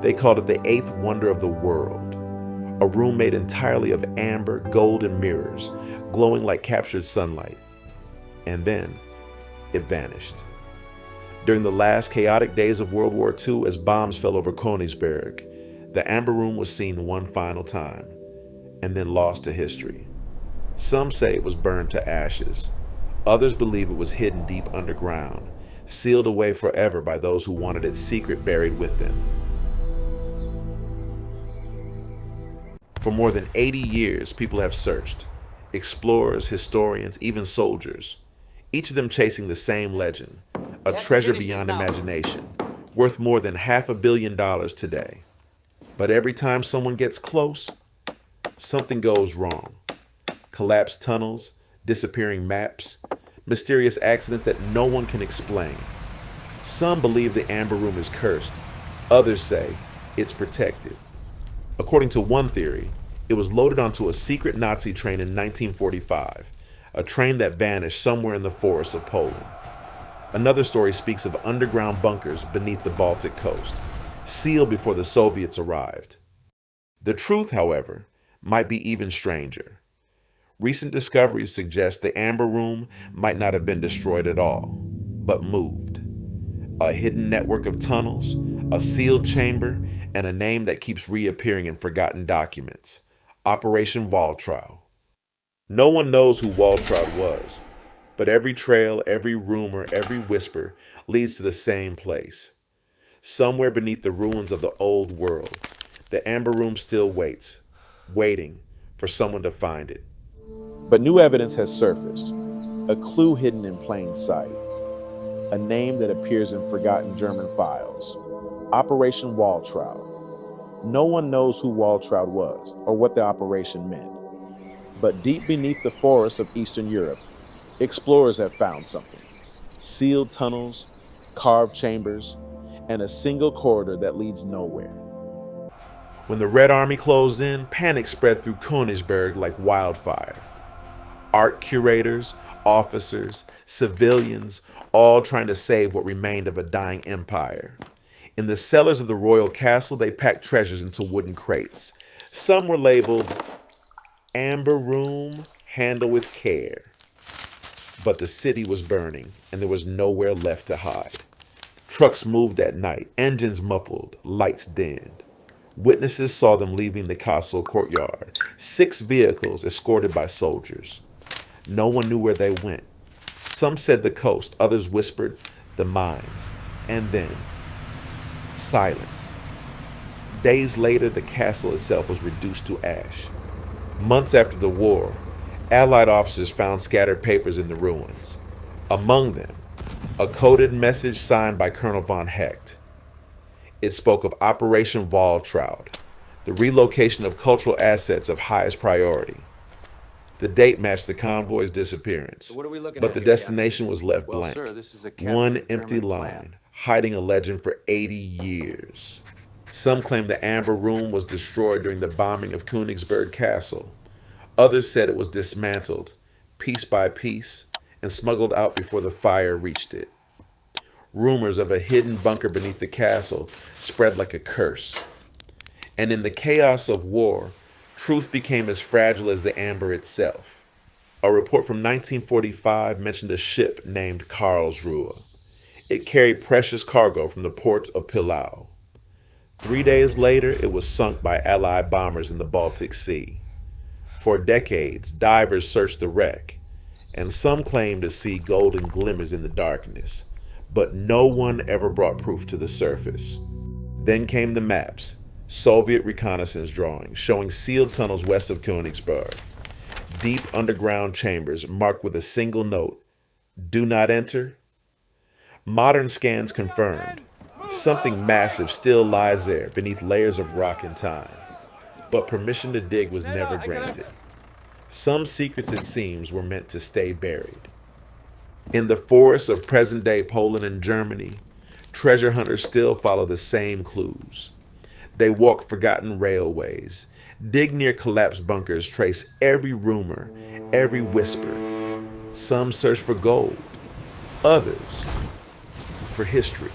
They called it the eighth wonder of the world, a room made entirely of amber, gold, and mirrors, glowing like captured sunlight. And then it vanished. During the last chaotic days of World War II, as bombs fell over Königsberg, the Amber Room was seen one final time, and then lost to history. Some say it was burned to ashes. Others believe it was hidden deep underground, sealed away forever by those who wanted its secret buried with them. For more than 80 years, people have searched. Explorers, historians, even soldiers. Each of them chasing the same legend, a treasure beyond imagination, worth more than $500 million today. But every time someone gets close, something goes wrong. Collapsed tunnels, disappearing maps, mysterious accidents that no one can explain. Some believe the Amber Room is cursed. Others say it's protected. According to one theory, it was loaded onto a secret Nazi train in 1945, a train that vanished somewhere in the forests of Poland. Another story speaks of underground bunkers beneath the Baltic coast, sealed before the Soviets arrived. The truth, however, might be even stranger. Recent discoveries suggest the Amber Room might not have been destroyed at all, but moved. A hidden network of tunnels, a sealed chamber, and a name that keeps reappearing in forgotten documents: Operation Waltraud. No one knows who Waltraud was, but every trail, every rumor, every whisper leads to the same place. Somewhere beneath the ruins of the old world, the Amber Room still waits, waiting for someone to find it. But new evidence has surfaced, a clue hidden in plain sight, a name that appears in forgotten German files: Operation Waltraud. No one knows who Waltraud was or what the operation meant. But deep beneath the forests of Eastern Europe, explorers have found something: sealed tunnels, carved chambers, and a single corridor that leads nowhere. When the Red Army closed in, panic spread through Königsberg like wildfire. Art curators, officers, civilians, all trying to save what remained of a dying empire. In the cellars of the royal castle, they packed treasures into wooden crates. Some were labeled Amber Room, handle with care. But the city was burning, and there was nowhere left to hide. Trucks moved at night, engines muffled, lights dimmed. Witnesses saw them leaving the castle courtyard, 6 vehicles escorted by soldiers. No one knew where they went. Some said the coast, others whispered the mines, and then silence. Days later, the castle itself was reduced to ash. Months after the war, Allied officers found scattered papers in the ruins. Among them, a coded message signed by Colonel von Hecht. It spoke of Operation Waltraud, the relocation of cultural assets of highest priority. The date matched the convoy's disappearance, but the destination was left blank. One empty line, hiding a legend for 80 years. Some claim the Amber Room was destroyed during the bombing of Königsberg Castle. Others said it was dismantled, piece by piece, and smuggled out before the fire reached it. Rumors of a hidden bunker beneath the castle spread like a curse. And in the chaos of war, truth became as fragile as the amber itself. A report from 1945 mentioned a ship named Karlsruhe. It carried precious cargo from the port of Pillau. 3 days later, it was sunk by Allied bombers in the Baltic Sea. For decades, divers searched the wreck, and some claimed to see golden glimmers in the darkness, but no one ever brought proof to the surface. Then came the maps, Soviet reconnaissance drawings showing sealed tunnels west of Königsberg, deep underground chambers marked with a single note: "Do not enter." Modern scans confirmed something massive still lies there beneath layers of rock and time, but permission to dig was never granted. Some secrets, it seems, were meant to stay buried. In the forests of present-day Poland and Germany, treasure hunters still follow the same clues. They walk forgotten railways, dig near collapsed bunkers, trace every rumor, every whisper. Some search for gold, others for history.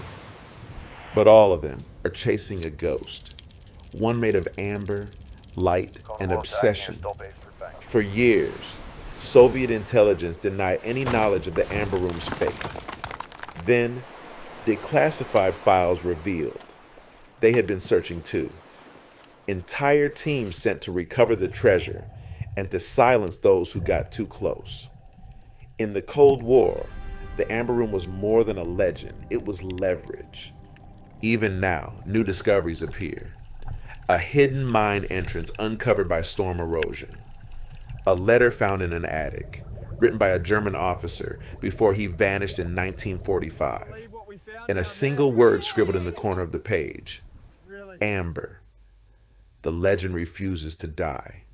But all of them are chasing a ghost, one made of amber, light, and obsession. For years, Soviet intelligence denied any knowledge of the Amber Room's fate. Then, declassified files revealed they had been searching too. Entire teams sent to recover the treasure and to silence those who got too close. In the Cold War, the Amber Room was more than a legend, it was leverage. Even now, new discoveries appear. A hidden mine entrance uncovered by storm erosion. A letter found in an attic, written by a German officer before he vanished in 1945. And a single word scribbled in the corner of the page. Amber. The legend refuses to die.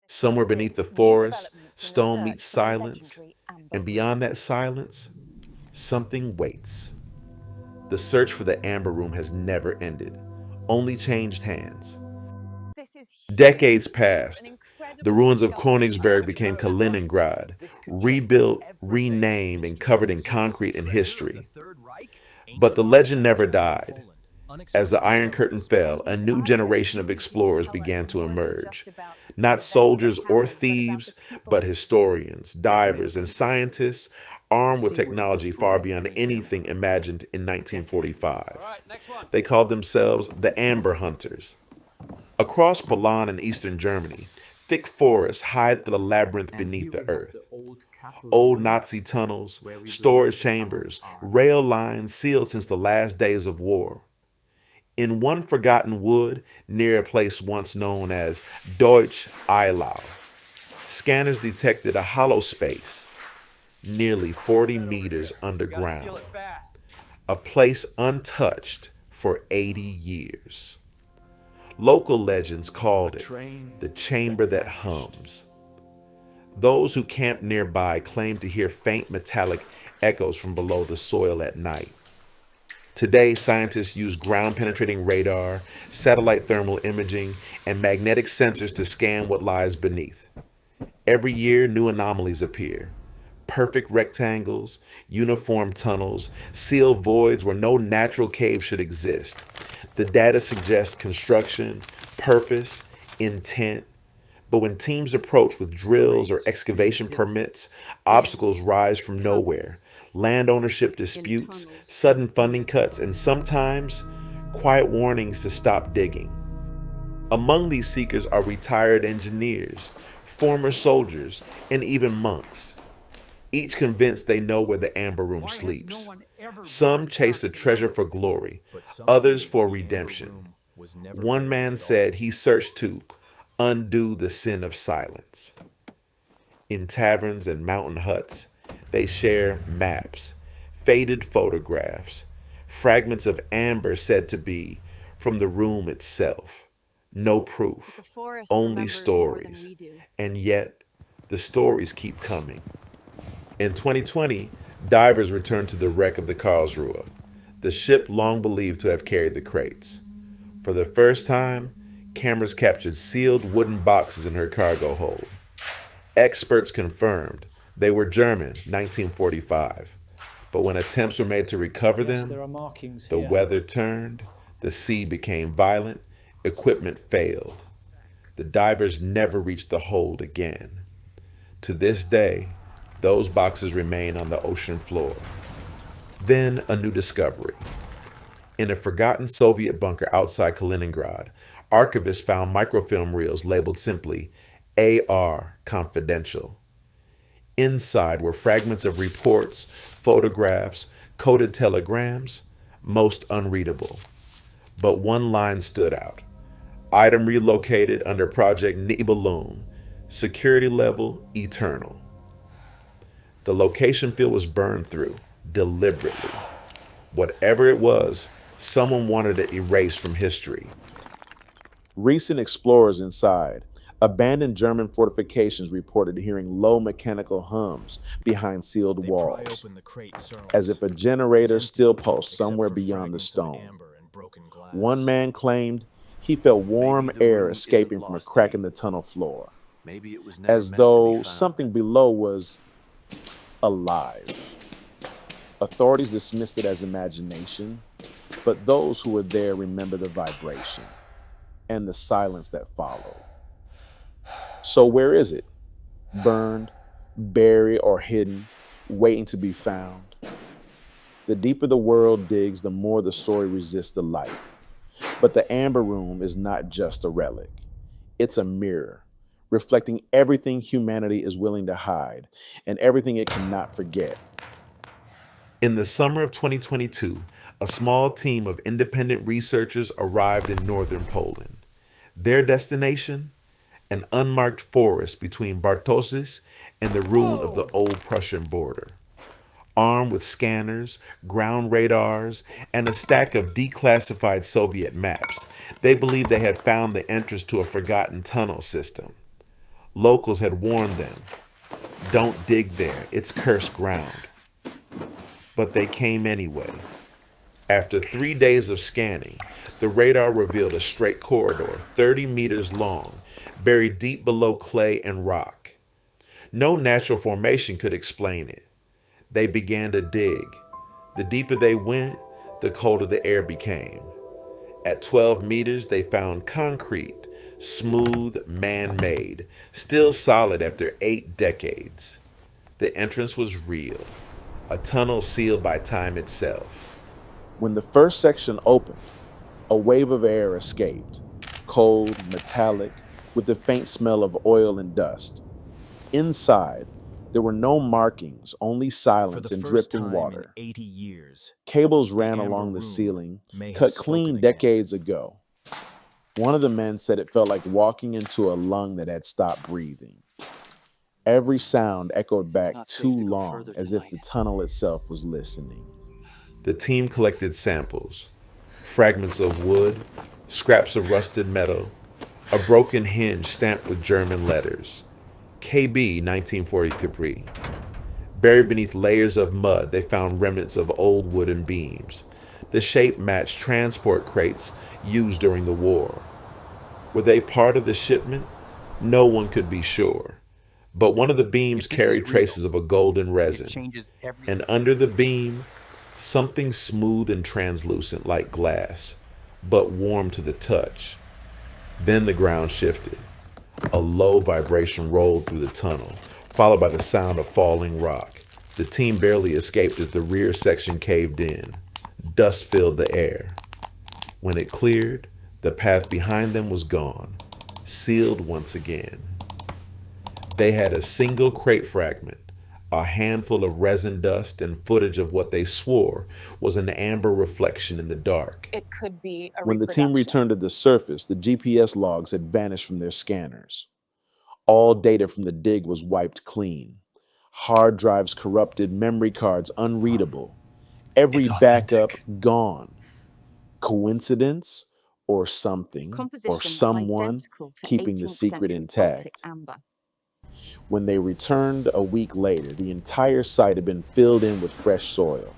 Somewhere beneath the forest, stone meets silence, and beyond that silence, something waits. The search for the Amber Room has never ended, only changed hands. Decades passed. The ruins of Königsberg became Kaliningrad, rebuilt, renamed, and covered in concrete and history. But the legend never died. As the Iron Curtain fell, a new generation of explorers began to emerge. Not soldiers or thieves, but historians, divers, and scientists armed with technology far beyond anything imagined in 1945. They called themselves the Amber Hunters. Across Poland and eastern Germany, thick forests hide the labyrinth beneath the earth. Old Nazi tunnels, storage chambers, rail lines sealed since the last days of war. In one forgotten wood near a place once known as Deutsch Eilau, scanners detected a hollow space nearly 40 meters underground, a place untouched for 80 years. Local legends called it the chamber that hums. Those who camped nearby claimed to hear faint metallic echoes from below the soil at night. Today, scientists use ground-penetrating radar, satellite thermal imaging, and magnetic sensors to scan what lies beneath. Every year, new anomalies appear. Perfect rectangles, uniform tunnels, sealed voids where no natural cave should exist. The data suggests construction, purpose, intent. But when teams approach with drills or excavation permits, obstacles rise from nowhere. Land ownership disputes, sudden funding cuts, and sometimes quiet warnings to stop digging. Among these seekers are retired engineers, former soldiers, and even monks, each convinced they know where the Amber Room sleeps. Some chase the treasure for glory, others for redemption. One man said he searched to undo the sin of silence. In taverns and mountain huts, they share maps, faded photographs, fragments of amber said to be from the room itself. No proof, only stories. And yet, the stories keep coming. In 2020, divers returned to the wreck of the Karlsruhe, the ship long believed to have carried the crates. For the first time, cameras captured sealed wooden boxes in her cargo hold. Experts confirmed they were German, 1945. But when attempts were made to recover them, the weather turned, the sea became violent, equipment failed. The divers never reached the hold again. To this day, those boxes remain on the ocean floor. Then a new discovery. In a forgotten Soviet bunker outside Kaliningrad, archivists found microfilm reels labeled simply AR Confidential. Inside were fragments of reports, photographs, coded telegrams, most unreadable. But one line stood out. Item relocated under Project Nibelung, security level eternal. The location field was burned through, deliberately. Whatever it was, someone wanted it erased from history. Recent explorers inside abandoned German fortifications reported hearing low mechanical hums behind sealed walls, as if a generator still pulsed somewhere beyond the stone. One man claimed he felt warm air escaping from a crack in the tunnel floor, as though something below was alive. Authorities dismissed it as imagination, but those who were there remember the vibration and the silence that followed. So, where is it? Burned, buried, or hidden, waiting to be found? The deeper the world digs, the more the story resists the light. But the Amber Room is not just a relic, it's a mirror, reflecting everything humanity is willing to hide and everything it cannot forget. In the summer of 2022, a small team of independent researchers arrived in northern Poland. Their destination? An unmarked forest between Bartoszyce and the ruin of the old Prussian border. Armed with scanners, ground radars, and a stack of declassified Soviet maps, they believed they had found the entrance to a forgotten tunnel system. Locals had warned them, don't dig there, it's cursed ground. But they came anyway. After 3 days of scanning, the radar revealed a straight corridor, 30 meters long, buried deep below clay and rock. No natural formation could explain it. They began to dig. The deeper they went, the colder the air became. At 12 meters, they found concrete, smooth, man-made, still solid after 8 decades. The entrance was real, a tunnel sealed by time itself. When the first section opened, a wave of air escaped, cold, metallic, with the faint smell of oil and dust. Inside, there were no markings, only silence and drifting water. 80 years, Cables ran along the ceiling, cut clean decades ago. One of the men said it felt like walking into a lung that had stopped breathing. Every sound echoed back too long, as if the tunnel itself was listening. The team collected samples, fragments of wood, scraps of rusted metal, a broken hinge stamped with German letters. KB 1943. Buried beneath layers of mud, they found remnants of old wooden beams. The shape matched transport crates used during the war. Were they part of the shipment? No one could be sure. But one of the beams carried traces of a golden resin. And under the beam, something smooth and translucent like glass, but warm to the touch. Then the ground shifted. A low vibration rolled through the tunnel, followed by the sound of falling rock. The team barely escaped as the rear section caved in. Dust filled the air. When it cleared, the path behind them was gone, sealed once again. They had a single crate fragment, a handful of resin dust, and footage of what they swore was an amber reflection in the dark. It could be a When the team returned to the surface, the GPS logs had vanished from their scanners. All data from the dig was wiped clean. Hard drives corrupted, memory cards unreadable. Every backup gone. Coincidence or something or someone keeping the secret intact. When they returned a week later, the entire site had been filled in with fresh soil.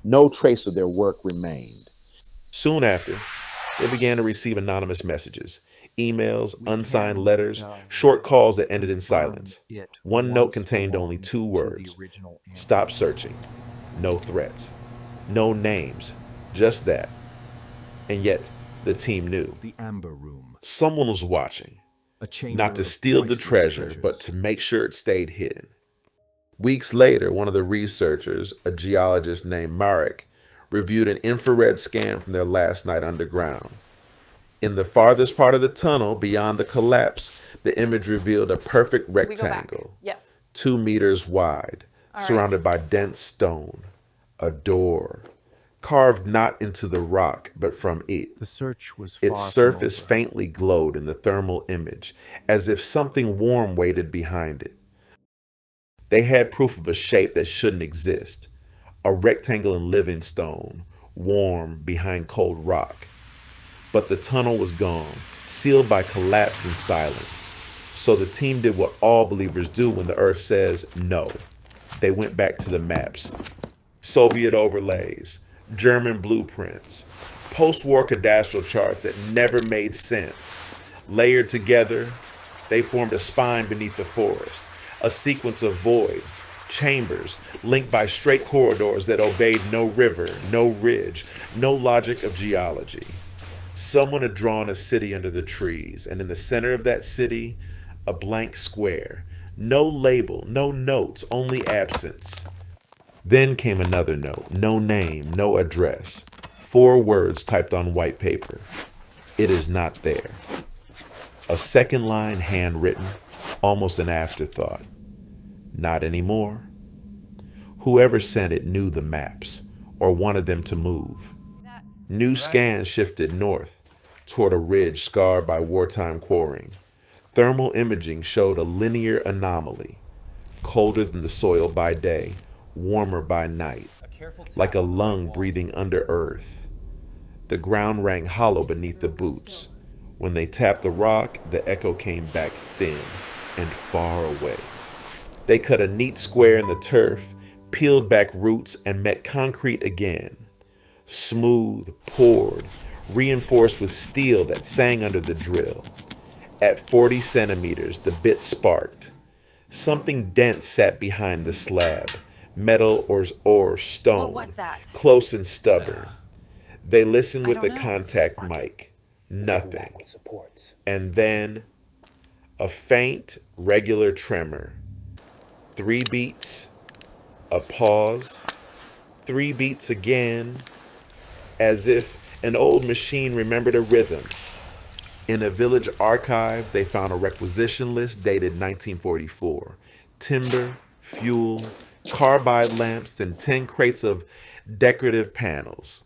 No trace of their work remained. Soon after, they began to receive anonymous messages, emails, unsigned letters, short calls that ended in silence. One note contained only 2 words: stop searching. No threats. No names. Just that. And yet, the team knew. The Amber Room. Someone was watching. Not to steal the treasure, but to make sure it stayed hidden. Weeks later, one of the researchers, a geologist named Marek, reviewed an infrared scan from their last night underground. In the farthest part of the tunnel, beyond the collapse, the image revealed a perfect rectangle, 2 meters wide, surrounded by dense stone, a door, carved not into the rock, but from it. The search was its surface faintly glowed in the thermal image, as if something warm waited behind it. They had proof of a shape that shouldn't exist, a rectangle in living stone, warm behind cold rock. But the tunnel was gone, sealed by collapse and silence. So the team did what all believers do when the earth says no. They went back to the maps. Soviet overlays, German blueprints, post-war cadastral charts that never made sense. Layered together, they formed a spine beneath the forest, a sequence of voids, Chambers linked by straight corridors that obeyed no river, no ridge, no logic of geology. Someone had drawn a city under the trees, and in the center of that city, a blank square. No label, no notes, only absence. Then came another note, no name, no address. 4 words typed on white paper. It is not there. A second line handwritten, almost an afterthought. Not anymore. Whoever sent it knew the maps, or wanted them to move. New scans shifted north, toward a ridge scarred by wartime quarrying. Thermal imaging showed a linear anomaly, colder than the soil by day, warmer by night, like a lung breathing under earth. The ground rang hollow beneath the boots. When they tapped the rock, the echo came back thin and far away. They cut a neat square in the turf, peeled back roots, and met concrete again. Smooth, poured, reinforced with steel that sang under the drill. At 40 centimeters, the bit sparked. Something dense sat behind the slab, metal or stone, What was that? close and stubborn. They listened with the contact mic. Nothing. And then a faint, regular tremor. 3 beats, a pause, 3 beats again, as if an old machine remembered a rhythm. In a village archive, they found a requisition list dated 1944. Timber, fuel, carbide lamps, and 10 crates of decorative panels.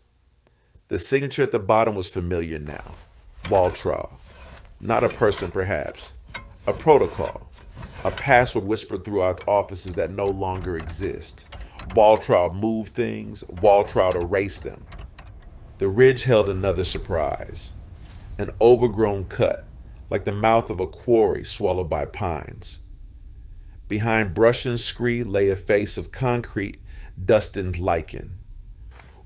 The signature at the bottom was familiar now. Waltraw. Not a person, perhaps. A protocol. A password whispered throughout offices that no longer exist. Waltraw moved things. Waltraw erased them. The ridge held another surprise. An overgrown cut, like the mouth of a quarry swallowed by pines. Behind brush and scree lay a face of concrete, dusted lichen.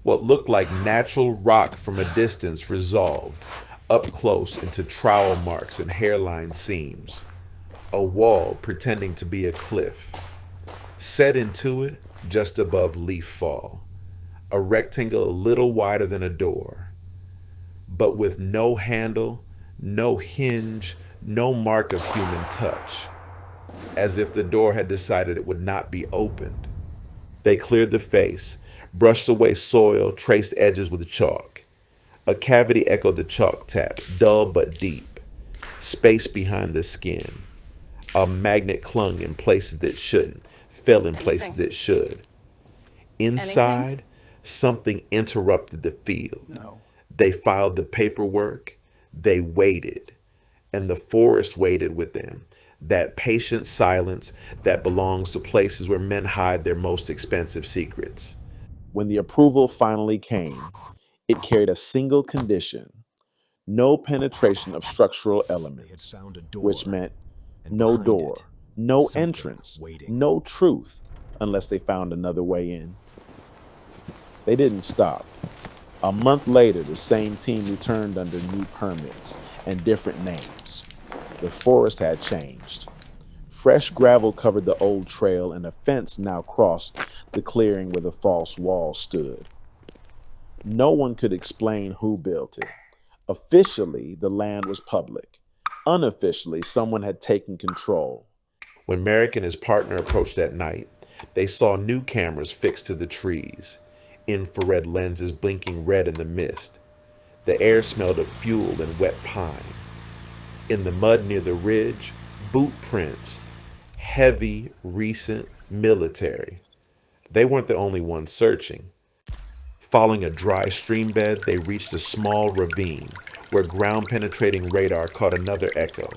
What looked like natural rock from a distance resolved, up close into trowel marks and hairline seams. A wall pretending to be a cliff. Set into it, just above leaf fall. A rectangle a little wider than a door. But with no handle, no hinge, no mark of human touch. As if the door had decided it would not be opened. They cleared the face, brushed away soil, traced edges with chalk. A cavity echoed the chalk tap, dull but deep. Space behind the skin. A magnet clung in places that shouldn't, fell in places it should. Inside, something interrupted the field. No. They filed the paperwork. They waited. And the forest waited with them. That patient silence that belongs to places where men hide their most expensive secrets. When the approval finally came, it carried a single condition: no penetration of structural elements, found a door, which meant and no behind door, it, no something entrance, waiting. no truth, unless they found another way in. They didn't stop. A month later, the same team returned under new permits and different names. The forest had changed. Fresh gravel covered the old trail, and a fence now crossed the clearing where the false wall stood. No one could explain who built it. Officially, the land was public. Unofficially, someone had taken control. When Merrick and his partner approached that night, they saw new cameras fixed to the trees, infrared lenses blinking red in the mist. The air smelled of fuel and wet pine. In the mud near the ridge, boot prints, heavy, recent, military. They weren't the only ones searching. Following a dry stream bed, they reached a small ravine where ground-penetrating radar caught another echo.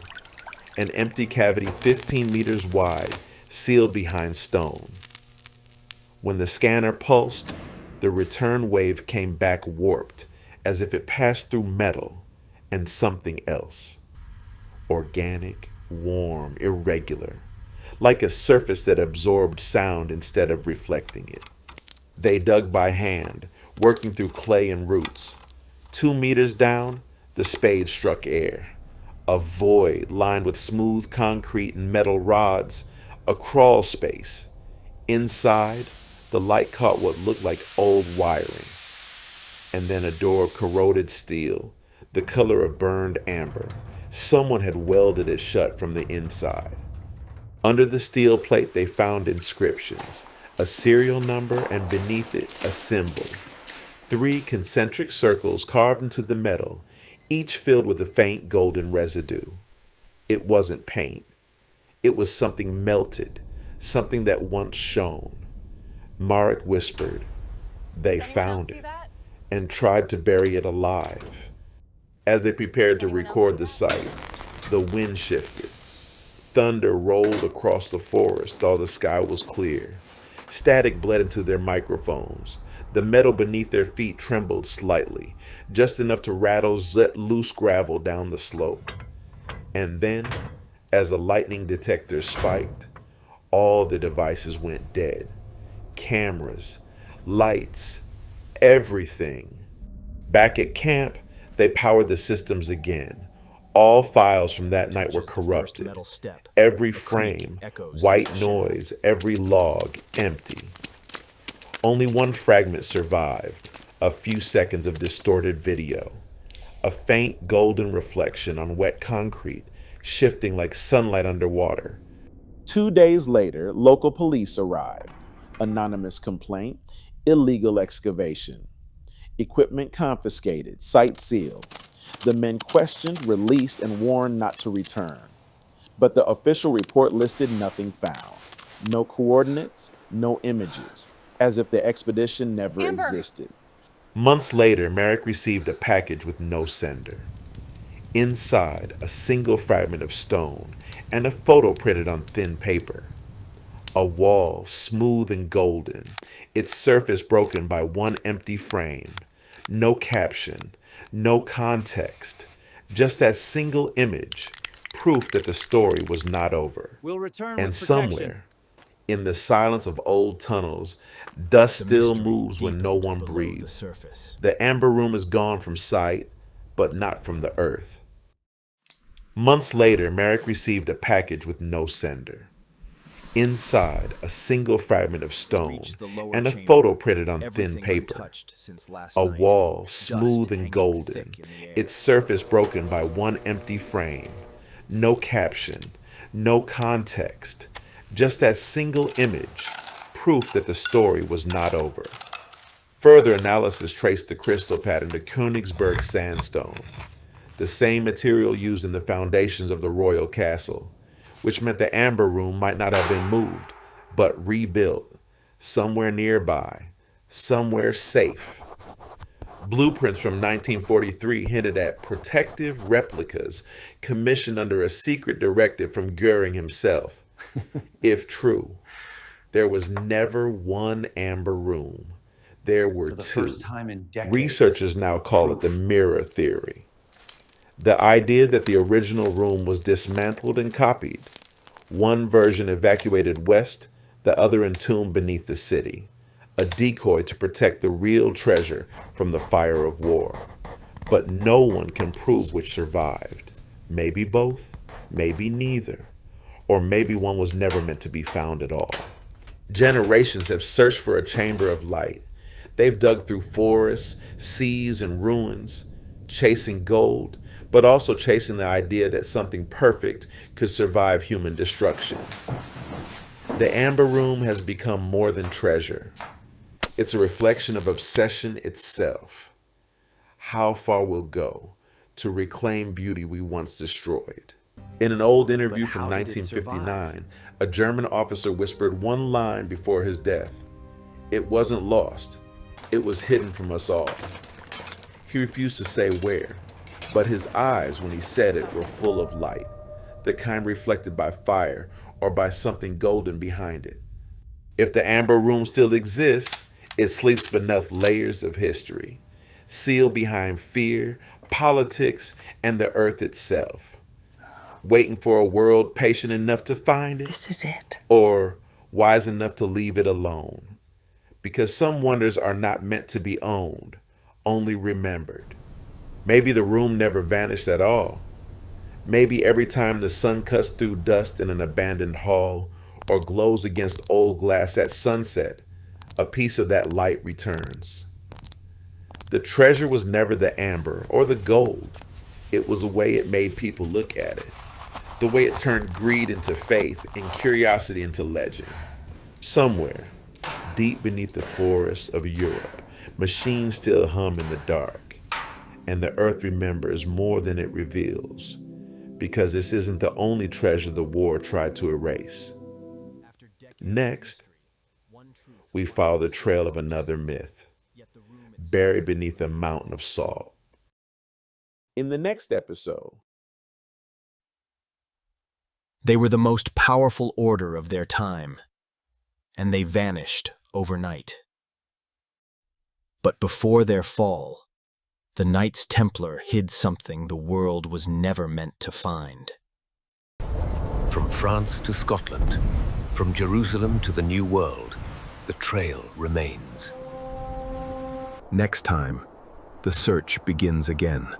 An empty cavity 15 meters wide, sealed behind stone. When the scanner pulsed, the return wave came back warped, as if it passed through metal and something else. Organic, warm, irregular, like a surface that absorbed sound instead of reflecting it. They dug by hand, working through clay and roots. 2 meters down, the spade struck air. A void lined with smooth concrete and metal rods, a crawl space. Inside, the light caught what looked like old wiring, and then a door of corroded steel, the color of burned amber. Someone had welded it shut from the inside. Under the steel plate, they found inscriptions, a serial number, and beneath it, a symbol. 3 concentric circles carved into the metal, each filled with a faint golden residue. It wasn't paint. It was something melted, something that once shone. Marek whispered, "They found it," and tried to bury it alive. As they prepared to record the site, the wind shifted. Thunder rolled across the forest, though the sky was clear. Static bled into their microphones. The metal beneath their feet trembled slightly, just enough to rattle loose gravel down the slope. And then, as the lightning detector spiked, all the devices went dead. Cameras, lights, everything. Back at camp, they powered the systems again. All files from that night were corrupted. Every frame, white noise, every log, empty. Only one fragment survived, a few seconds of distorted video. A faint golden reflection on wet concrete, shifting like sunlight underwater. 2 days later, local police arrived. Anonymous complaint, illegal excavation. Equipment confiscated, site sealed. The men questioned, released, and warned not to return. But the official report listed nothing found. No coordinates, no images, as if the expedition never existed. Months later, Marek received a package with no sender. Inside, a single fragment of stone and a photo printed on thin paper. A wall, smooth and golden, its surface broken by one empty frame. No caption, no context, just that single image, proof that the story was not over. We'll return And with somewhere, in the silence of old tunnels, dust still moves when no one breathes. The amber room is gone from sight, but not from the earth. Months later, Marek received a package with no sender. Inside, a single fragment of stone and a photo printed on thin paper. A wall, smooth and golden, its surface broken by one empty frame. No caption, no context, just that single image, proof that the story was not over. Further analysis traced the crystal pattern to Königsberg sandstone, the same material used in the foundations of the royal castle, which meant the amber room might not have been moved, but rebuilt, somewhere nearby, somewhere safe. Blueprints from 1943 hinted at protective replicas commissioned under a secret directive from Goering himself. If true, there was never one amber room. There were 2. Researchers now call it the mirror theory. The idea that the original room was dismantled and copied. One version evacuated west, the other entombed beneath the city. A decoy to protect the real treasure from the fire of war. But no one can prove which survived. Maybe both, maybe neither. Or maybe one was never meant to be found at all. Generations have searched for a chamber of light. They've dug through forests, seas, and ruins, chasing gold, but also chasing the idea that something perfect could survive human destruction. The amber room has become more than treasure. It's a reflection of obsession itself. How far we'll go to reclaim beauty we once destroyed. In an old interview from 1959, a German officer whispered one line before his death. It wasn't lost. It was hidden from us all. He refused to say where, but his eyes, when he said it, were full of light, the kind reflected by fire or by something golden behind it. If the amber room still exists, it sleeps beneath layers of history, sealed behind fear, politics, and the earth itself. Waiting for a world patient enough to find it? This is it. Or wise enough to leave it alone? Because some wonders are not meant to be owned, only remembered. Maybe the room never vanished at all. Maybe every time the sun cuts through dust in an abandoned hall or glows against old glass at sunset, a piece of that light returns. The treasure was never the amber or the gold. It was the way it made people look at it, the way it turned greed into faith and curiosity into legend. Somewhere, deep beneath the forests of Europe, machines still hum in the dark, and the earth remembers more than it reveals, because this isn't the only treasure the war tried to erase. Next, we follow the trail of another myth, buried beneath a mountain of salt. In the next episode, They were the most powerful order of their time, and they vanished overnight. But before their fall, the Knights Templar hid something the world was never meant to find. From France to Scotland, from Jerusalem to the New World, the trail remains. Next time, the search begins again.